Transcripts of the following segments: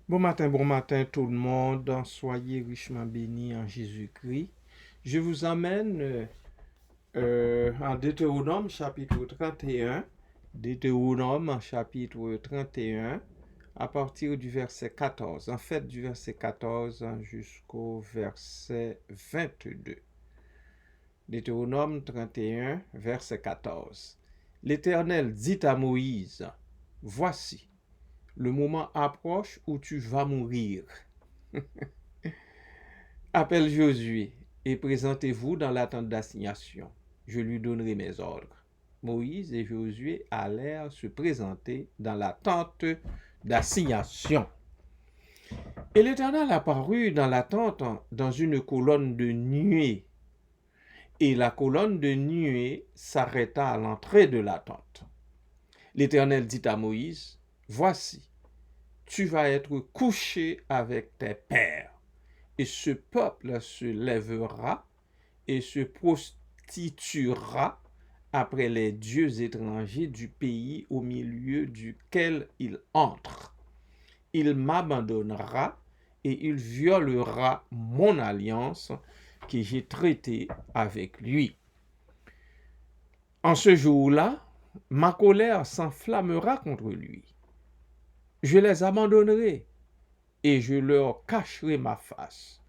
Bon matin tout le monde, soyez richement bénis en Jésus-Christ. Je vous emmène en Deutéronome chapitre 31, Deutéronome chapitre 31, à partir du verset 14, en fait du verset 14 jusqu'au verset 22. Deutéronome 31, verset 14. L'Éternel dit à Moïse, voici, le moment approche où tu vas mourir. Appelle Josué et présentez-vous dans la tente d'assignation. Je lui donnerai mes ordres. Moïse et Josué allèrent se présenter dans la tente d'assignation. Et l'Éternel apparut dans la tente dans une colonne de nuée. Et la colonne de nuée s'arrêta à l'entrée de la tente. L'Éternel dit à Moïse, voici, tu vas être couché avec tes pères. Et ce peuple se lèvera et se prostituera après les dieux étrangers du pays au milieu duquel il entre. Il m'abandonnera et il violera mon alliance que j'ai traitée avec lui. En ce jour-là, ma colère s'enflammera contre lui. Je les abandonnerai et je leur cacherai ma face.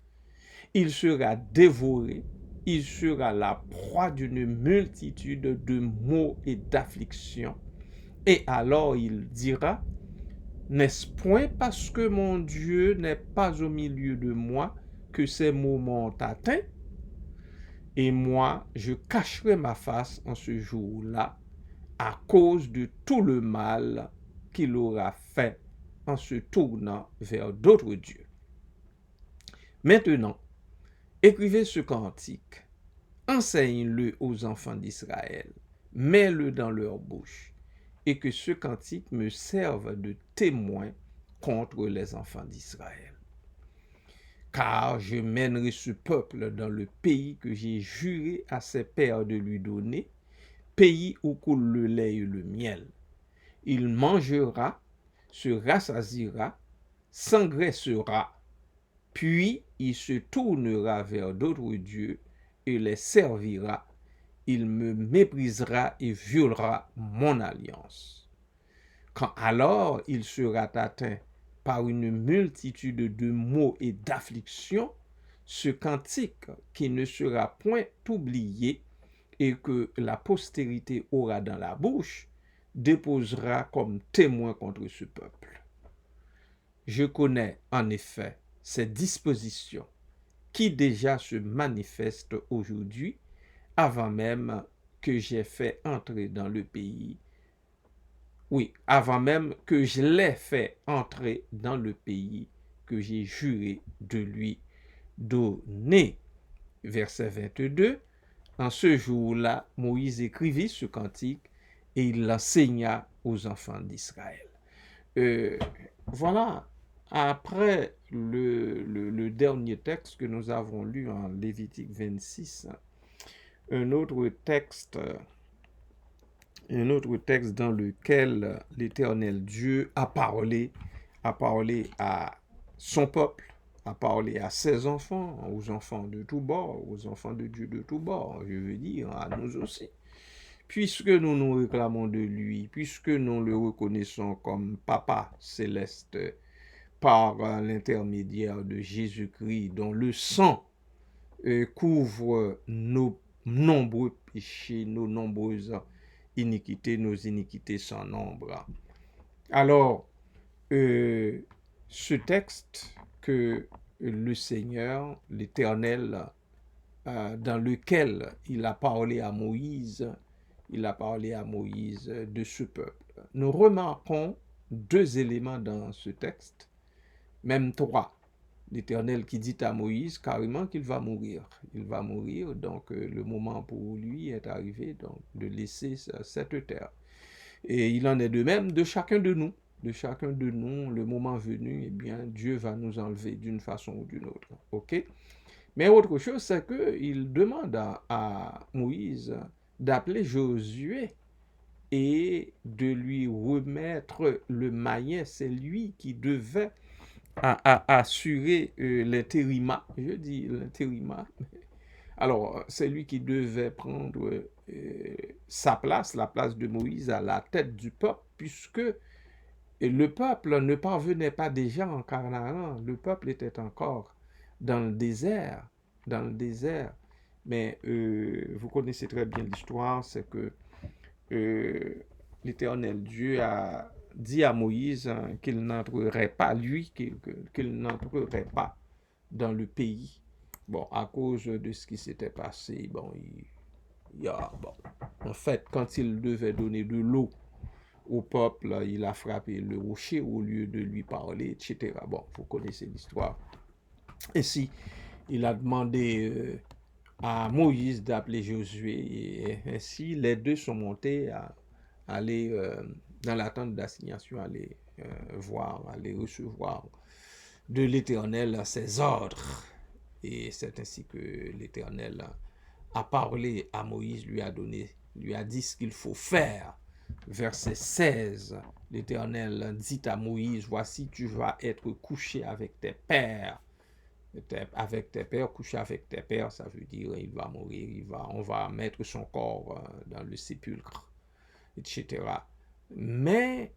Il sera dévoré, il sera la proie d'une multitude de maux et d'afflictions. Et alors il dira, n'est-ce point parce que mon Dieu n'est pas au milieu de moi que ces maux m'ont atteint? Et moi, je cacherai ma face en ce jour-là à cause de tout le mal qu'il aura fait en se tournant vers d'autres dieux. Maintenant, écrivez ce cantique, enseigne-le aux enfants d'Israël, mets-le dans leur bouche, et que ce cantique me serve de témoin contre les enfants d'Israël. Car je mènerai ce peuple dans le pays que j'ai juré à ses pères de lui donner, pays où coule le lait et le miel. Il mangera, se rassasiera, s'engraissera, puis il se tournera vers d'autres dieux et les servira. Il me méprisera et violera mon alliance. Quand alors il sera atteint par une multitude de maux et d'afflictions, ce cantique qui ne sera point oublié et que la postérité aura dans la bouche, déposera comme témoin contre ce peuple. Je connais en effet ces dispositions qui déjà se manifestent aujourd'hui, avant même que j'ai fait entrer dans le pays. Oui, avant même que je l'ai fait entrer dans le pays que j'ai juré de lui donner. Verset 22. En ce jour-là, Moïse écrivit ce cantique et il l'enseigna aux enfants d'Israël. Euh, voilà, après le dernier texte que nous avons lu en Lévitique 26, un autre texte, un autre texte dans lequel l'Éternel Dieu a parlé à son peuple, a parlé à ses enfants, aux enfants de tous bords, aux enfants de Dieu de tous bords, je veux dire, à nous aussi. Puisque nous nous réclamons de lui, puisque nous le reconnaissons comme Papa céleste par l'intermédiaire de Jésus-Christ, dont le sang couvre nos nombreux péchés, nos nombreuses iniquités, nos iniquités sans nombre. Alors, ce texte que le Seigneur, l'Éternel, dans lequel il a parlé à Moïse, de ce peuple. Nous remarquons deux éléments dans ce texte, même trois. L'Éternel qui dit à Moïse carrément qu'il va mourir. Il va mourir, donc le moment pour lui est arrivé donc, de laisser cette terre. Et il en est de même de chacun de nous. De chacun de nous, le moment venu, eh bien, Dieu va nous enlever d'une façon ou d'une autre. OK? Mais autre chose, c'est qu'il demande à Moïse d'appeler Josué et de lui remettre le maillet. C'est lui qui devait à assurer l'intérim. Je dis l'intérim. Alors, c'est lui qui devait prendre sa place, la place de Moïse à la tête du peuple, puisque le peuple ne parvenait pas déjà en Canaan. Le peuple était encore dans le désert, dans le désert. Mais vous connaissez très bien l'histoire, c'est que euh, l'Éternel Dieu a dit à Moïse qu'il n'entrerait pas, lui, qu'il n'entrerait pas dans le pays. Bon, à cause de ce qui s'était passé, bon, bon, en fait, quand il devait donner de l'eau au peuple, il a frappé le rocher au lieu de lui parler, etc. Bon, vous connaissez l'histoire. Ainsi, il a demandé à Moïse d'appeler Josué, et ainsi les deux sont montés à aller dans la tente d'assignation, aller voir, aller recevoir de l'Éternel ses ordres. Et c'est ainsi que l'Éternel a parlé à Moïse, lui a dit ce qu'il faut faire. Verset 16, l'Éternel dit à Moïse, voici tu vas être couché avec tes pères. Avec tes pères, couché avec tes pères, ça veut dire il va mourir, on va mettre son corps dans le sépulcre, etc. Mais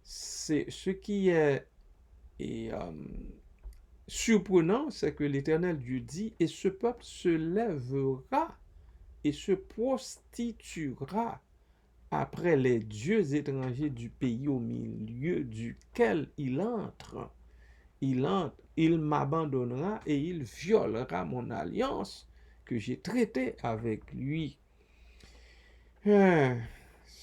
c'est ce qui est surprenant, c'est que l'Éternel Dieu dit, et ce peuple se lèvera et se prostituera après les dieux étrangers du pays au milieu duquel il entre. Il m'abandonnera et il violera mon alliance que j'ai traitée avec lui.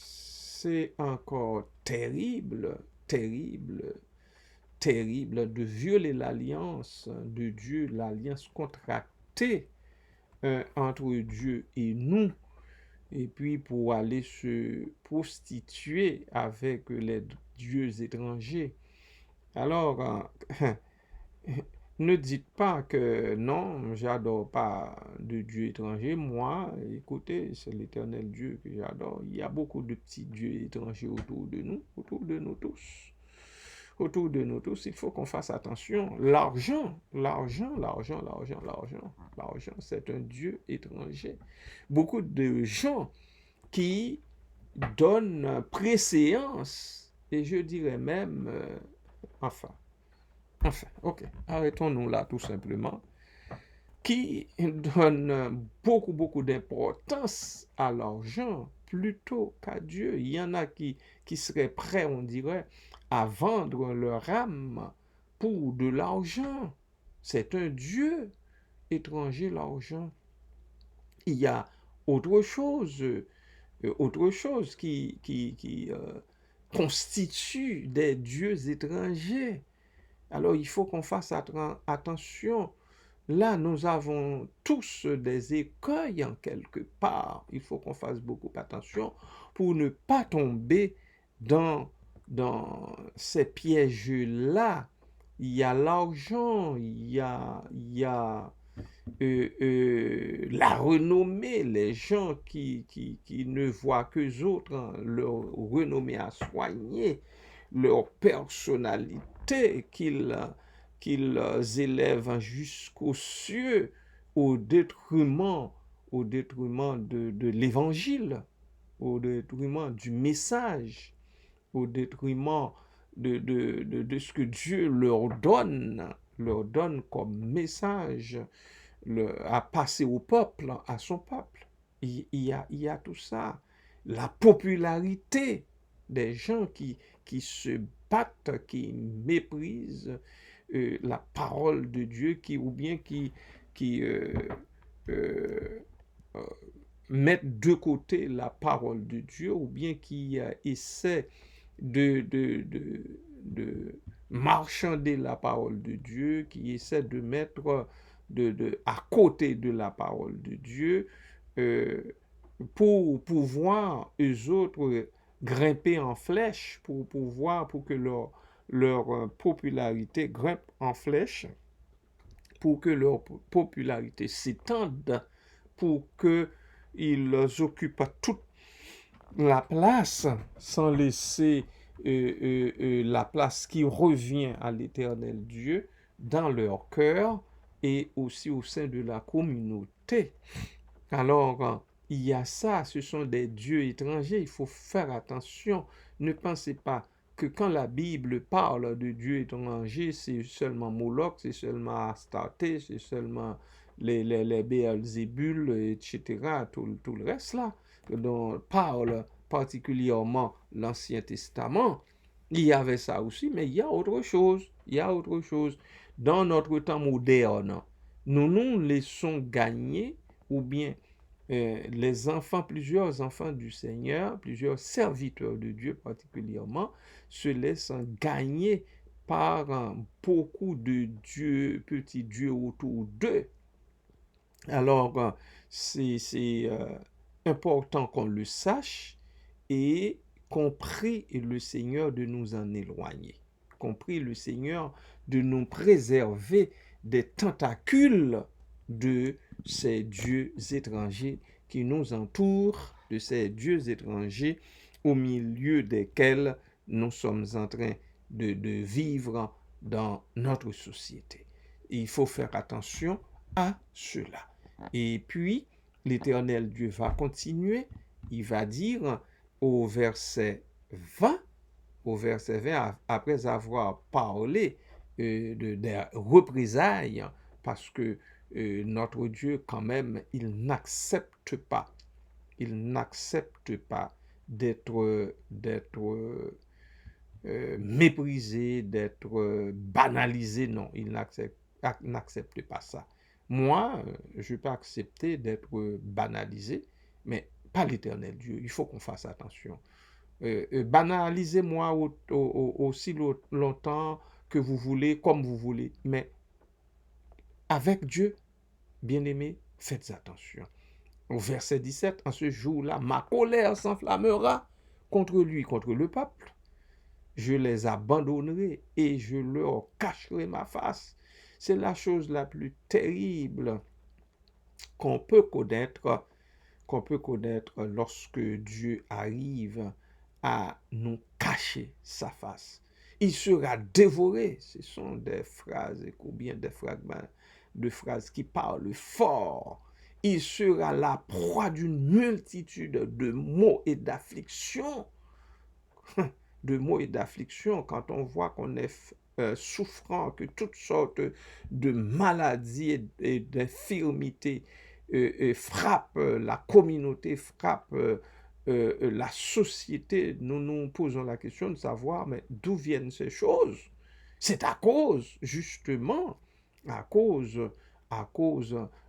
C'est encore terrible, terrible, terrible de violer l'alliance de Dieu, l'alliance contractée entre Dieu et nous, et puis pour aller se prostituer avec les dieux étrangers. Alors, ne dites pas que non, j'adore pas de dieux étrangers. Moi, écoutez, c'est l'éternel Dieu que j'adore. Il y a beaucoup de petits dieux étrangers autour de nous tous. Autour de nous tous, il faut qu'on fasse attention. L'argent, c'est un dieu étranger. Beaucoup de gens qui donnent préséance, et je dirais même, enfin, ok, arrêtons-nous là tout simplement, qui donne beaucoup d'importance à l'argent plutôt qu'à Dieu. Il y en a qui seraient prêts, on dirait, à vendre leur âme pour de l'argent. C'est un Dieu étranger, l'argent. Il y a autre chose, qui constitue des dieux étrangers. Alors il faut qu'on fasse attention. Là, nous avons tous des écueils en quelque part. Il faut qu'on fasse beaucoup attention pour ne pas tomber dans, dans ces pièges-là. Il y a l'argent, il y a la renommée, les gens qui ne voient qu'eux autres, hein, leur renommée à soigner, leur personnalité qu'ils élèvent jusqu'aux cieux au détriment, de l'évangile, au détriment du message, au détriment de ce que Dieu leur donne comme message à passer au peuple, à son peuple. Il y a tout ça. La popularité des gens qui se battent, qui méprisent la parole de Dieu, ou bien qui euh, euh, mettent de côté la parole de Dieu, ou bien qui essaient de marchander la parole de Dieu, qui essaient de mettre à côté de la parole de Dieu euh, pour pouvoir, eux autres, grimper en flèche, pour que leur popularité grimpe en flèche, pour que leur popularité s'étende, pour qu'ils occupent toute la place sans laisser la place qui revient à l'Éternel Dieu dans leur cœur et aussi au sein de la communauté. Alors, il y a ça, ce sont des dieux étrangers, il faut faire attention. Ne pensez pas que quand la Bible parle de dieux étrangers, c'est seulement Moloch, c'est seulement Astarté, c'est seulement les Béelzébul, etc., tout le reste là, dont parle particulièrement l'Ancien Testament. Il y avait ça aussi, mais il y a autre chose. Il y a autre chose. Dans notre temps moderne, nous nous laissons gagner, ou bien les enfants, plusieurs enfants du Seigneur, plusieurs serviteurs de Dieu particulièrement, se laissent gagner par beaucoup de dieux, petits dieux autour d'eux. Alors, c'est important qu'on le sache et qu'on prie le Seigneur de nous en éloigner. Qu'on prie le Seigneur de nous préserver des tentacules de ces dieux étrangers qui nous entourent, de ces dieux étrangers au milieu desquels nous sommes en train de vivre dans notre société. Et il faut faire attention à cela. Et puis, l'Éternel Dieu va continuer, il va dire au verset 20, après avoir parlé des représailles, parce que notre Dieu, quand même, il n'accepte pas d'être méprisé, d'être banalisé. Non, il n'accepte pas ça. Moi, je peux accepter d'être banalisé, mais pas l'Éternel Dieu. Il faut qu'on fasse attention. Banalisez-moi aussi longtemps que vous voulez, comme vous voulez, mais avec Dieu, bien-aimé, faites attention. Au verset 17, en ce jour-là, ma colère s'enflammera contre lui, contre le peuple. Je les abandonnerai et je leur cacherai ma face. C'est la chose la plus terrible qu'on peut connaître lorsque Dieu arrive à nous cacher sa face. Il sera dévoré. Ce sont des phrases, ou bien des fragments de phrases qui parlent fort. Il sera la proie d'une multitude de maux et d'afflictions. De maux et d'afflictions, quand on voit qu'on est souffrant, que toutes sortes de maladies et d'infirmités frappent la communauté, frappent la société, nous nous posons la question de savoir, mais d'où viennent ces choses? C'est à cause, justement, à cause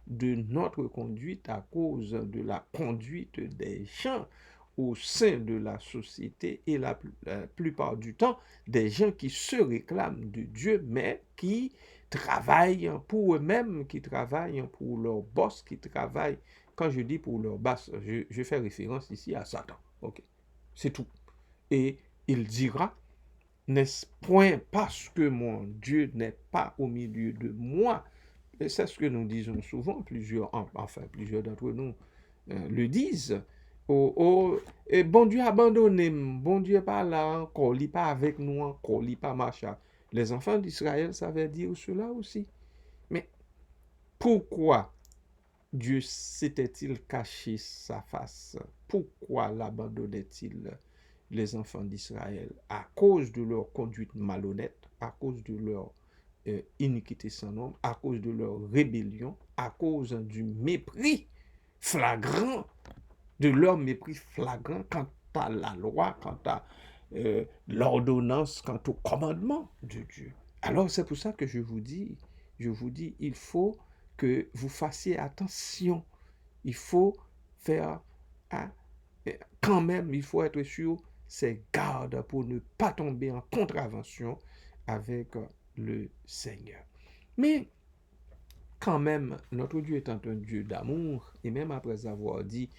de notre conduite, à cause de la conduite des gens au sein de la société et la plupart du temps, des gens qui se réclament de Dieu, mais qui travaillent pour eux-mêmes, qui travaillent pour leur boss, qui travaillent, quand je dis pour leur boss, je fais référence ici à Satan. Ok, c'est tout. Et il dira, n'est-ce point parce que mon Dieu n'est pas au milieu de moi? Et c'est ce que nous disons souvent, plusieurs d'entre nous le disent. Et bon Dieu abandonné, bon Dieu pas là encore, il pas avec nous encore, il pas machin. Les enfants d'Israël savaient dire cela aussi. Mais pourquoi Dieu s'était-il caché sa face? Pourquoi l'abandonnait-il les enfants d'Israël? À cause de leur conduite malhonnête, à cause de leur iniquité sans nombre, à cause de leur rébellion, à cause du mépris flagrant, de leur mépris flagrant quant à la loi, quant à l'ordonnance, quant au commandement de Dieu. Alors c'est pour ça que je vous dis, il faut que vous fassiez attention. Il faut faire, hein, quand même, il faut être sur ses gardes pour ne pas tomber en contravention avec le Seigneur. Mais quand même, notre Dieu étant un Dieu d'amour, et même après avoir dit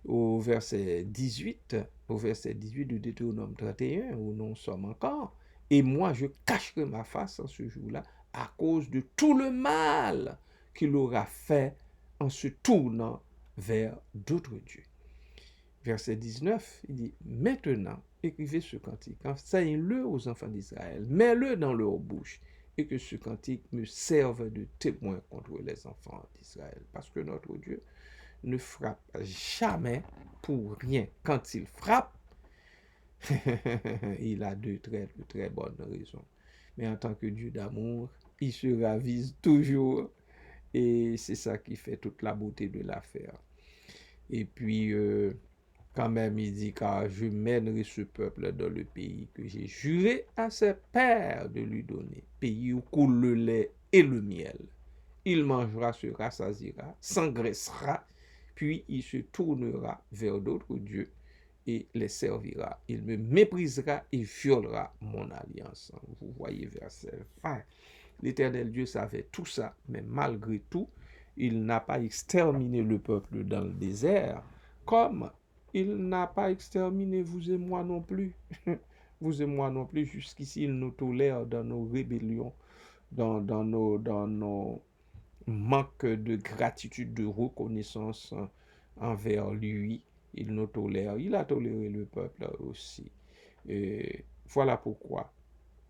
au verset 18 de Deutéronome 31, où nous sommes encore, et moi je cacherai ma face en ce jour-là à cause de tout le mal qu'il aura fait en se tournant vers d'autres dieux. Verset 19, il dit, maintenant, écrivez ce cantique, enseigne-le aux enfants d'Israël, mets-le dans leur bouche, et que ce cantique me serve de témoin contre les enfants d'Israël. Parce que notre Dieu ne frappe jamais pour rien. Quand il frappe, il a de très bonnes raisons. Mais en tant que Dieu d'amour, il se ravise toujours. Et c'est ça qui fait toute la beauté de l'affaire. Et puis, quand même, il dit, car je mènerai ce peuple dans le pays que j'ai juré à ses pères de lui donner, pays où coule le lait et le miel. Il mangera, se rassasiera, s'engraissera, puis il se tournera vers d'autres dieux et les servira. Il me méprisera et violera mon alliance. Vous voyez verset 20. L'Éternel Dieu savait tout ça, mais malgré tout, il n'a pas exterminé le peuple dans le désert, comme il n'a pas exterminé vous et moi non plus. Vous et moi non plus, jusqu'ici, il nous tolère dans nos rébellions, dans nos manques de gratitude, de reconnaissance envers lui. Il nous tolère. Il a toléré le peuple aussi. Et voilà pourquoi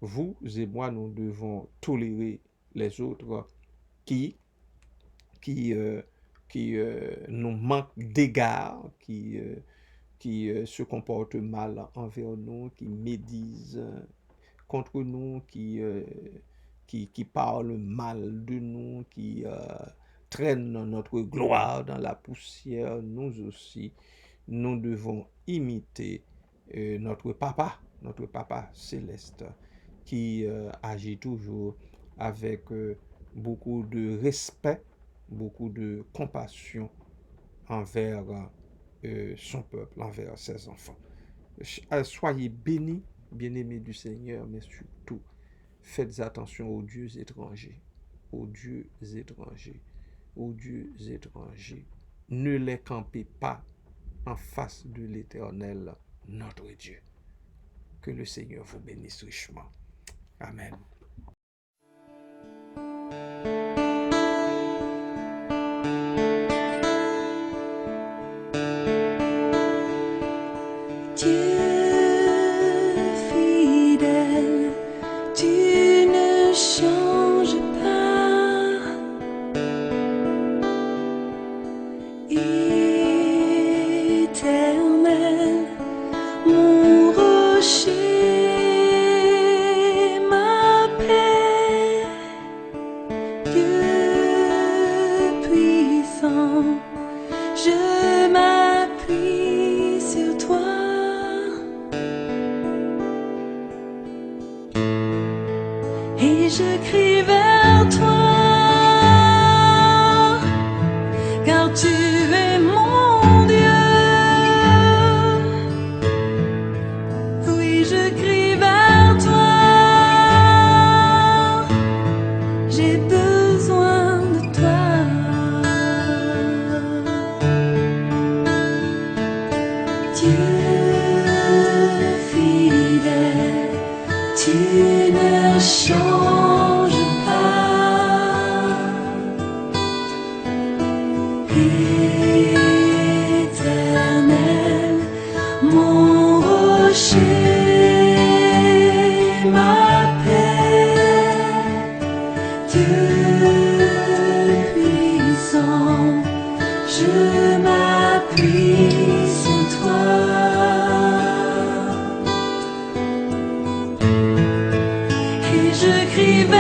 vous et moi, nous devons tolérer les autres qui nous manquent d'égard, qui se comportent mal envers nous, qui médisent contre nous, qui parlent mal de nous, qui traînent notre gloire dans la poussière. Nous aussi, nous devons imiter notre papa céleste, qui agit toujours avec beaucoup de respect, beaucoup de compassion envers son peuple, envers ses enfants. Soyez bénis, bien-aimés du Seigneur, mais surtout, faites attention aux dieux étrangers, aux dieux étrangers, aux dieux étrangers. Ne les campez pas en face de l'Éternel, notre Dieu. Que le Seigneur vous bénisse richement. Amen. J'écrivais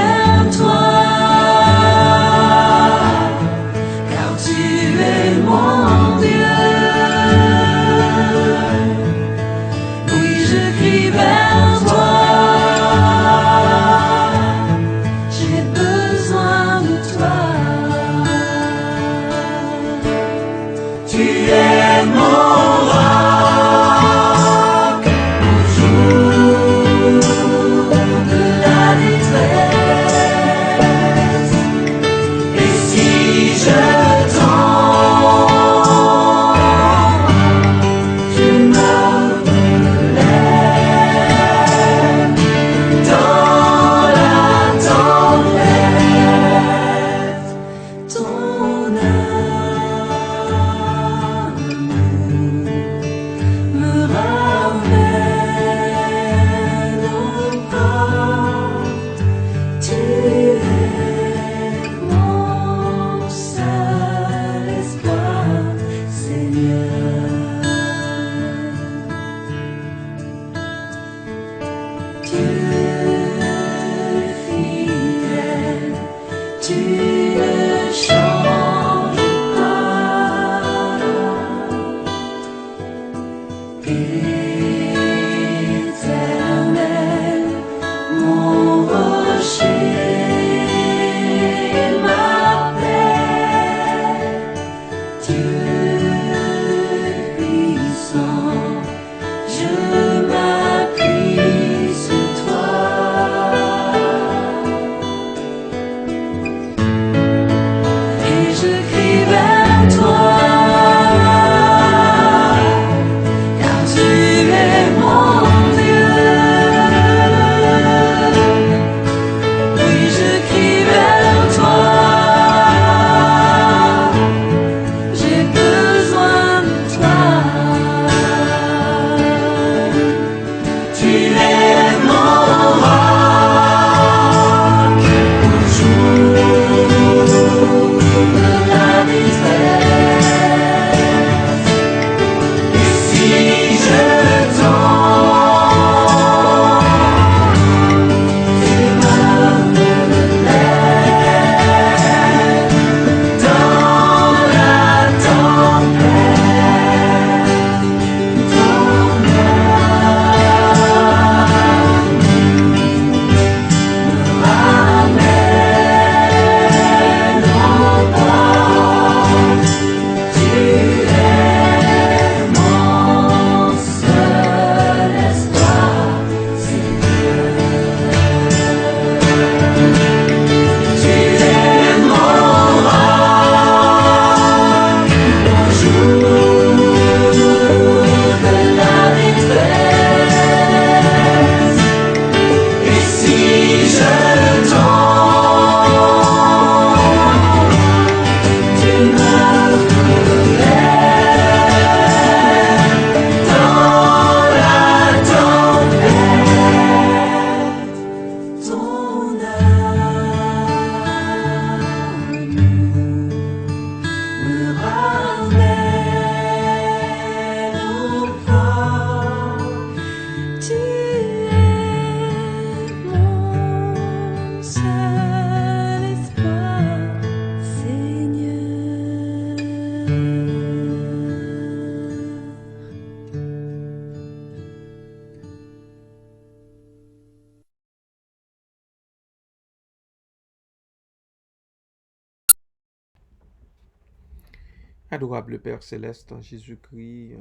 Adorable Père Céleste, en Jésus-Christ,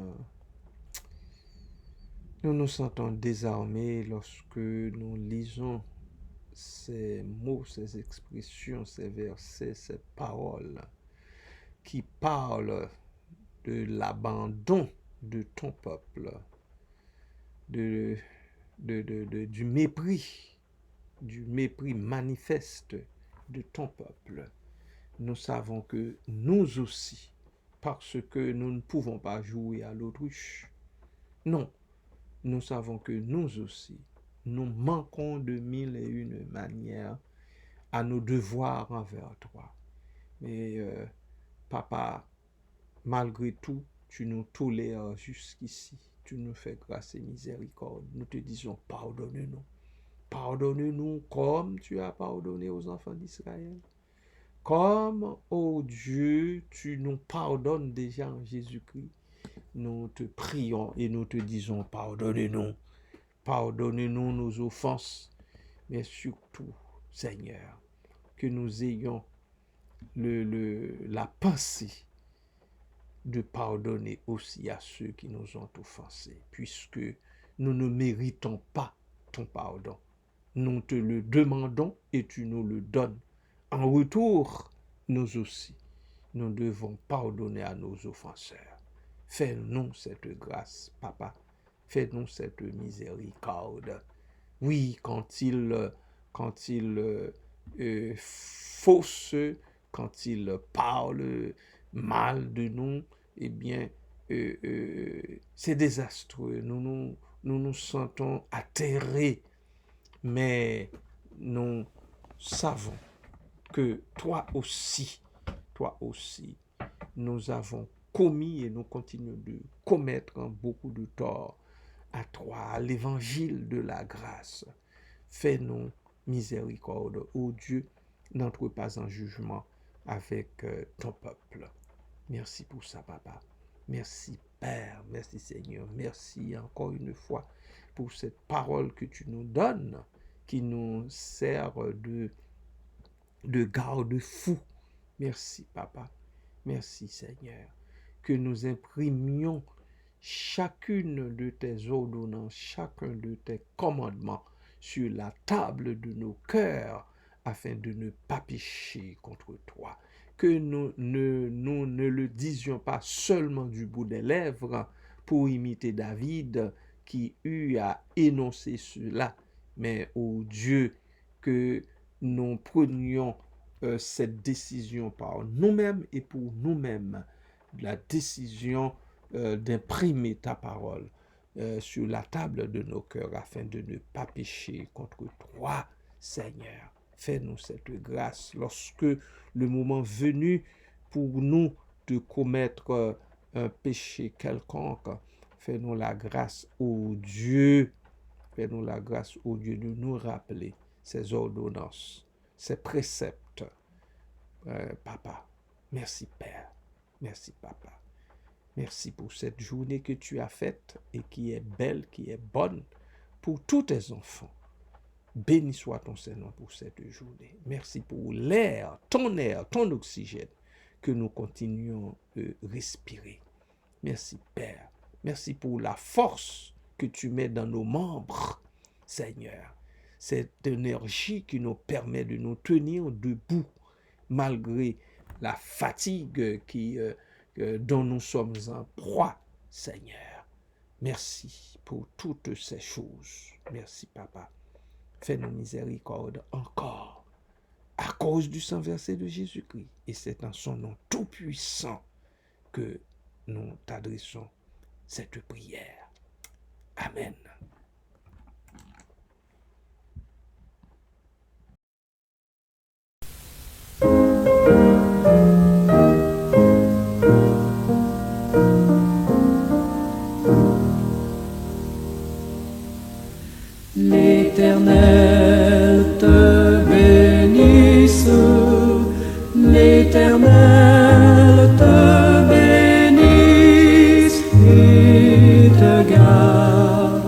nous nous sentons désarmés lorsque nous lisons ces mots, ces expressions, ces versets, ces paroles qui parlent de l'abandon de ton peuple, du mépris manifeste de ton peuple. Nous savons que nous aussi, parce que nous ne pouvons pas jouer à l'autruche, non, nous savons que nous aussi, nous manquons de mille et une manières à nos devoirs envers toi. Mais Papa, malgré tout, tu nous tolères jusqu'ici. Tu nous fais grâce et miséricorde. Nous te disons, pardonne-nous. Pardonne-nous comme tu as pardonné aux enfants d'Israël. Comme, ô Dieu, tu nous pardonnes déjà en Jésus-Christ. Nous te prions et nous te disons, pardonne-nous. Pardonne-nous nos offenses. Mais surtout, Seigneur, que nous ayons la pensée de pardonner aussi à ceux qui nous ont offensés, puisque nous ne méritons pas ton pardon. Nous te le demandons et tu nous le donnes. En retour, nous aussi, nous devons pardonner à nos offenseurs. Fais-nous cette grâce, Papa. Fais-nous cette miséricorde. Oui, quand il fausse, quand il parle mal de nous, eh bien, c'est désastreux. Nous nous sentons atterrés, mais nous savons que toi aussi, nous avons commis et nous continuons de commettre beaucoup de torts à toi, à l'évangile de la grâce. Fais-nous miséricorde, ô Dieu, n'entre pas en jugement avec ton peuple. Merci pour ça, Papa. Merci, Père. Merci, Seigneur. Merci encore une fois pour cette parole que tu nous donnes, qui nous sert de garde-fou. Merci, Papa. Merci, Seigneur. Que nous imprimions chacune de tes ordonnances, chacun de tes commandements sur la table de nos cœurs, afin de ne pas pécher contre toi. Que nous ne le disions pas seulement du bout des lèvres pour imiter David qui eut à énoncer cela, mais ô Dieu, que nous prenions cette décision par nous-mêmes et pour nous-mêmes, la décision d'imprimer ta parole sur la table de nos cœurs afin de ne pas pécher contre toi, Seigneur. Fais-nous cette grâce lorsque le moment venu pour nous de commettre un péché quelconque. Fais-nous la grâce, ô Dieu. Fais-nous la grâce, ô Dieu, de nous rappeler ces ordonnances, ces préceptes. Papa, merci Père. Merci Papa. Merci pour cette journée que tu as faite et qui est belle, qui est bonne pour tous tes enfants. Béni soit ton Seigneur pour cette journée. Merci pour l'air, ton oxygène que nous continuons de respirer. Merci Père. Merci pour la force que tu mets dans nos membres, Seigneur. Cette énergie qui nous permet de nous tenir debout malgré la fatigue dont nous sommes en proie, Seigneur. Merci pour toutes ces choses. Merci Papa. Fais-nous miséricorde encore à cause du sang versé de Jésus-Christ. Et c'est en son nom tout-puissant que nous t'adressons cette prière. Amen. L'Éternel te bénisse, l'Éternel te bénisse et te garde.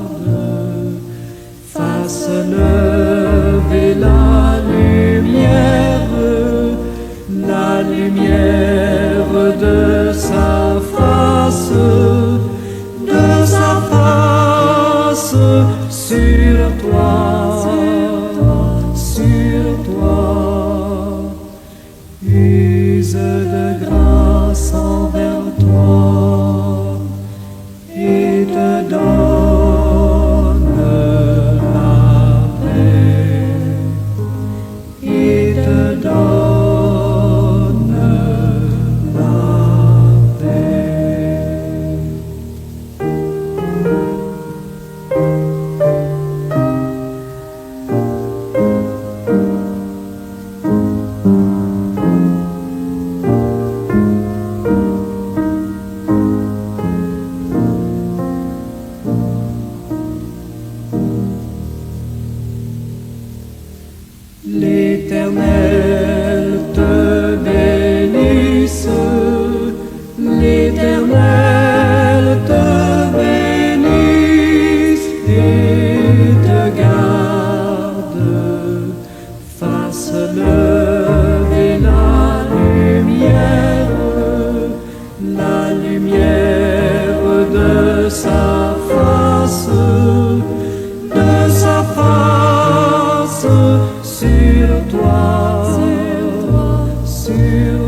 L'Éternel te bénisse, l'Éternel te bénisse et te garde, fasse lever la lumière de sa face sur toi, sur